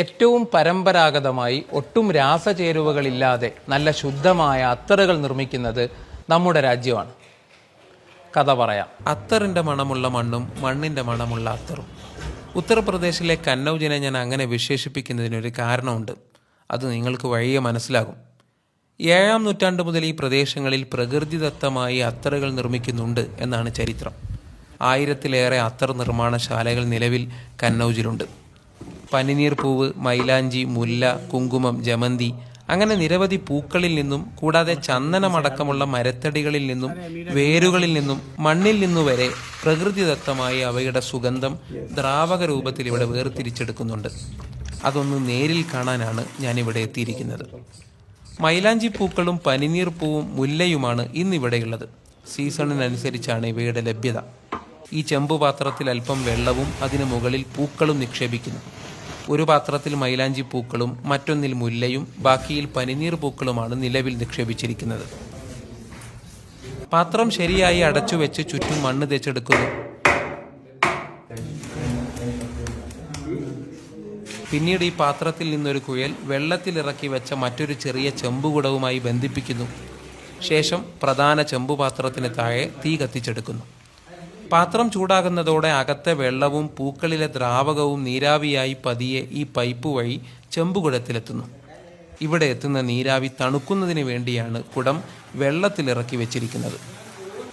ഏറ്റവും പരമ്പരാഗതമായി ഒട്ടും രാസചേരുവകളില്ലാതെ നല്ല ശുദ്ധമായ അത്തറുകൾ നിർമ്മിക്കുന്നത് നമ്മുടെ രാജ്യമാണ്. കഥ പറയാം. അത്തറിൻ്റെ മണമുള്ള മണ്ണും മണ്ണിൻ്റെ മണമുള്ള അത്തറും. ഉത്തർപ്രദേശിലെ കന്നൗജിനെ ഞാൻ അങ്ങനെ വിശേഷിപ്പിക്കുന്നതിനൊരു കാരണമുണ്ട്. അത് നിങ്ങൾക്ക് വഴിയെ മനസ്സിലാകും. 7-ാം നൂറ്റാണ്ട് മുതൽ ഈ പ്രദേശങ്ങളിൽ പ്രകൃതിദത്തമായി അത്തറുകൾ നിർമ്മിക്കുന്നുണ്ട് എന്നാണ് ചരിത്രം. 1000-ലേറെ അത്തർ നിർമ്മാണശാലകൾ നിലവിൽ കന്നൗജിലുണ്ട്. പനിനീർ പൂവ്, മൈലാഞ്ചി, മുല്ല, കുങ്കുമം, ജമന്തി അങ്ങനെ നിരവധി പൂക്കളിൽ നിന്നും കൂടാതെ ചന്ദനമടക്കമുള്ള മരത്തടികളിൽ നിന്നും വേരുകളിൽ നിന്നും മണ്ണിൽ നിന്നു വരെ പ്രകൃതിദത്തമായി അവയുടെ സുഗന്ധം ദ്രാവക രൂപത്തിൽ ഇവിടെ വേർതിരിച്ചെടുക്കുന്നുണ്ട്. അതൊന്ന് നേരിൽ കാണാനാണ് ഞാനിവിടെ എത്തിയിരിക്കുന്നത്. മൈലാഞ്ചി പൂക്കളും പനിനീർ പൂവും മുല്ലയുമാണ് ഇന്നിവിടെയുള്ളത്. സീസണിനനുസരിച്ചാണ് ഇവയുടെ ലഭ്യത. ഈ ചെമ്പുപാത്രത്തിൽ അല്പം വെള്ളവും അതിനു മുകളിൽ പൂക്കളും നിക്ഷേപിക്കുന്നു. ഒരു പാത്രത്തിൽ മൈലാഞ്ചി പൂക്കളും മറ്റൊന്നിൽ മുല്ലയും ബാക്കിയിൽ പനിനീർ പൂക്കളുമാണ് നിലവിൽ നിക്ഷേപിച്ചിരിക്കുന്നത്. പാത്രം ശരിയായി അടച്ചുവെച്ച് ചുറ്റും മണ്ണ് തേച്ചെടുക്കുന്നു. പിന്നീട് ഈ പാത്രത്തിൽ നിന്നൊരു കുഴൽ വെള്ളത്തിലിറക്കി വെച്ച മറ്റൊരു ചെറിയ ചെമ്പുകുടവുമായി ബന്ധിപ്പിക്കുന്നു. ശേഷം പ്രധാന ചെമ്പുപാത്രത്തിന് താഴെ തീ കത്തിച്ചെടുക്കുന്നു. പാത്രം ചൂടാകുന്നതോടെ അകത്തെ വെള്ളവും പൂക്കളിലെ ദ്രാവകവും നീരാവിയായി പതിയെ ഈ പൈപ്പ് വഴി ചെമ്പുകുടത്തിലെത്തുന്നു. ഇവിടെ എത്തുന്ന നീരാവി തണുക്കുന്നതിന് വേണ്ടിയാണ് കുടം വെള്ളത്തിലിറക്കി വെച്ചിരിക്കുന്നത്.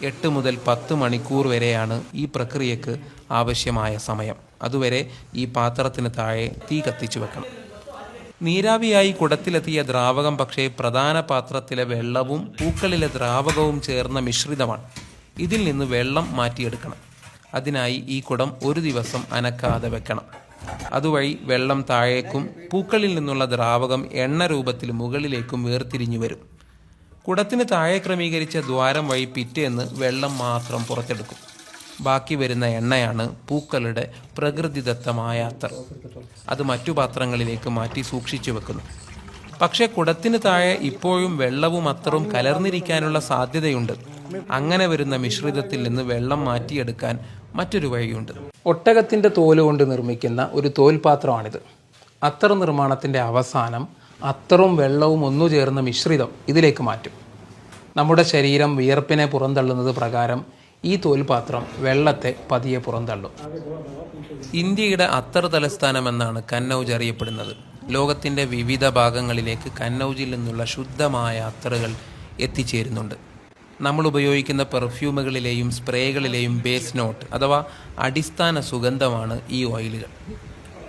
8 മുതൽ 10 മണിക്കൂർ വരെയാണ് ഈ പ്രക്രിയക്ക് ആവശ്യമായ സമയം. അതുവരെ ഈ പാത്രത്തിന് താഴെ തീ കത്തിച്ചു വെക്കണം. നീരാവിയായി കുടത്തിലെത്തിയ ദ്രാവകം പക്ഷേ പ്രധാന പാത്രത്തിലെ വെള്ളവും പൂക്കളിലെ ദ്രാവകവും ചേർന്ന മിശ്രിതമാണ്. ഇതിൽ നിന്ന് വെള്ളം മാറ്റിയെടുക്കണം. അതിനായി ഈ കുടം ഒരു ദിവസം അനക്കാതെ വെക്കണം. അതുവഴി വെള്ളം താഴേക്കും പൂക്കളിൽ നിന്നുള്ള ദ്രാവകം എണ്ണ രൂപത്തിൽ മുകളിലേക്കും വേർതിരിഞ്ഞു വരും. കുടത്തിന് താഴെ ക്രമീകരിച്ച ദ്വാരം വഴി പിറ്റേന്ന് വെള്ളം മാത്രം പുറത്തെടുക്കും. ബാക്കി വരുന്ന എണ്ണയാണ് പൂക്കളുടെ പ്രകൃതിദത്തമായ അത്തർ. അത് മറ്റു പാത്രങ്ങളിലേക്ക് മാറ്റി സൂക്ഷിച്ചു വെക്കുന്നു. പക്ഷേ കുടത്തിന് താഴെ ഇപ്പോഴും വെള്ളവും അത്തറും കലർന്നിരിക്കാനുള്ള സാധ്യതയുണ്ട്. അങ്ങനെ വരുന്ന മിശ്രിതത്തിൽ നിന്ന് വെള്ളം മാറ്റിയെടുക്കാൻ മറ്റൊരു വഴിയുണ്ട്. ഒട്ടകത്തിൻ്റെ തോല് കൊണ്ട് നിർമ്മിക്കുന്ന ഒരു തോൽപാത്രമാണിത്. അത്തർ നിർമ്മാണത്തിൻ്റെ അവസാനം അത്തറും വെള്ളവും ഒന്നുചേർന്ന മിശ്രിതം ഇതിലേക്ക് മാറ്റും. നമ്മുടെ ശരീരം വിയർപ്പിനെ പുറന്തള്ളുന്നത് പ്രകാരം ഈ തോൽപാത്രം വെള്ളത്തെ പതിയെ പുറന്തള്ളും. ഇന്ത്യയുടെ അത്തർ തലസ്ഥാനം എന്നാണ് കന്നൗജ് അറിയപ്പെടുന്നത്. ലോകത്തിൻ്റെ വിവിധ ഭാഗങ്ങളിലേക്ക് കന്നൗജിൽ നിന്നുള്ള ശുദ്ധമായ അത്തറുകൾ എത്തിച്ചേരുന്നുണ്ട്. നമ്മൾ ഉപയോഗിക്കുന്ന പെർഫ്യൂമുകളിലെയും സ്പ്രേകളിലെയും ബേസ് നോട്ട് അഥവാ അടിസ്ഥാന സുഗന്ധമാണ് ഈ ഓയിലുകൾ.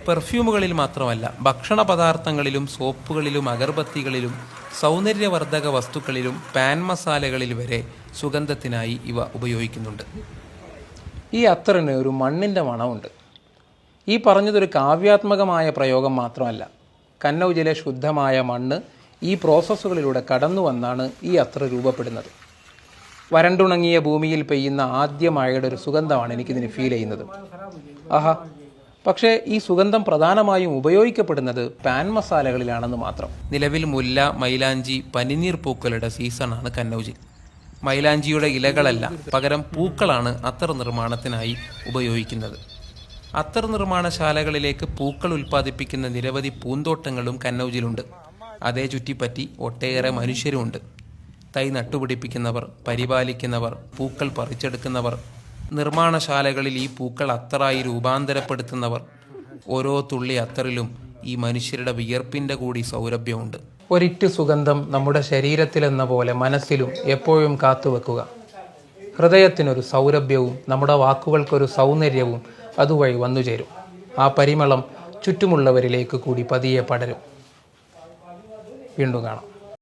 പെർഫ്യൂമുകളിൽ മാത്രമല്ല, ഭക്ഷണ പദാർത്ഥങ്ങളിലും സോപ്പുകളിലും അഗർബത്തികളിലും സൗന്ദര്യവർദ്ധക വസ്തുക്കളിലും പാൻ മസാലകളിൽ വരെ സുഗന്ധത്തിനായി ഇവ ഉപയോഗിക്കുന്നുണ്ട്. ഈ അത്തറിന് ഒരു മണ്ണിൻ്റെ മണമുണ്ട്. ഈ പറഞ്ഞതൊരു കാവ്യാത്മകമായ പ്രയോഗം മാത്രമല്ല. കന്നൗജിലെ ശുദ്ധമായ മണ്ണ് ഈ പ്രോസസ്സുകളിലൂടെ കടന്നു വന്നാണ് ഈ അത്തർ രൂപപ്പെടുന്നത്. വരണ്ടുണങ്ങിയ ഭൂമിയിൽ പെയ്യുന്ന ആദ്യ മഴയുടെ ഒരു സുഗന്ധമാണ് എനിക്കിതിന് ഫീൽ ചെയ്യുന്നത്. ആഹാ! പക്ഷേ ഈ സുഗന്ധം പ്രധാനമായും ഉപയോഗിക്കപ്പെടുന്നത് പാൻ മസാലകളിലാണെന്ന് മാത്രം. നിലവിൽ മുല്ല, മൈലാഞ്ചി, പനിനീർ പൂക്കളുടെ സീസണാണ് കന്നൗജിൽ. മൈലാഞ്ചിയുടെ ഇലകളല്ല, പകരം പൂക്കളാണ് അത്തർ നിർമ്മാണത്തിനായി ഉപയോഗിക്കുന്നത്. അത്തർ നിർമ്മാണശാലകളിലേക്ക് പൂക്കൾ ഉൽപ്പാദിപ്പിക്കുന്ന നിരവധി പൂന്തോട്ടങ്ങളും കന്നൗജിലുണ്ട്. അതേ ചുറ്റിപ്പറ്റി ഒട്ടേറെ മനുഷ്യരുമുണ്ട്. തൈ നട്ടുപിടിപ്പിക്കുന്നവർ, പരിപാലിക്കുന്നവർ, പൂക്കൾ പറിച്ചെടുക്കുന്നവർ, നിർമ്മാണശാലകളിൽ ഈ പൂക്കൾ അത്തറായി രൂപാന്തരപ്പെടുത്തുന്നവർ. ഓരോ തുള്ളി അത്തറിലും ഈ മനുഷ്യരുടെ വിയർപ്പിൻ്റെ കൂടി സൗരഭ്യമുണ്ട്. ഒരിറ്റു സുഗന്ധം നമ്മുടെ ശരീരത്തിലെന്ന പോലെ മനസ്സിലും എപ്പോഴും കാത്തുവെക്കുക. ഹൃദയത്തിനൊരു സൗരഭ്യവും നമ്മുടെ വാക്കുകൾക്കൊരു സൗന്ദര്യവും അതുവഴി വന്നുചേരും. ആ പരിമളം ചുറ്റുമുള്ളവരിലേക്ക് കൂടി പതിയെ പടരും. വീണ്ടും കാണാം.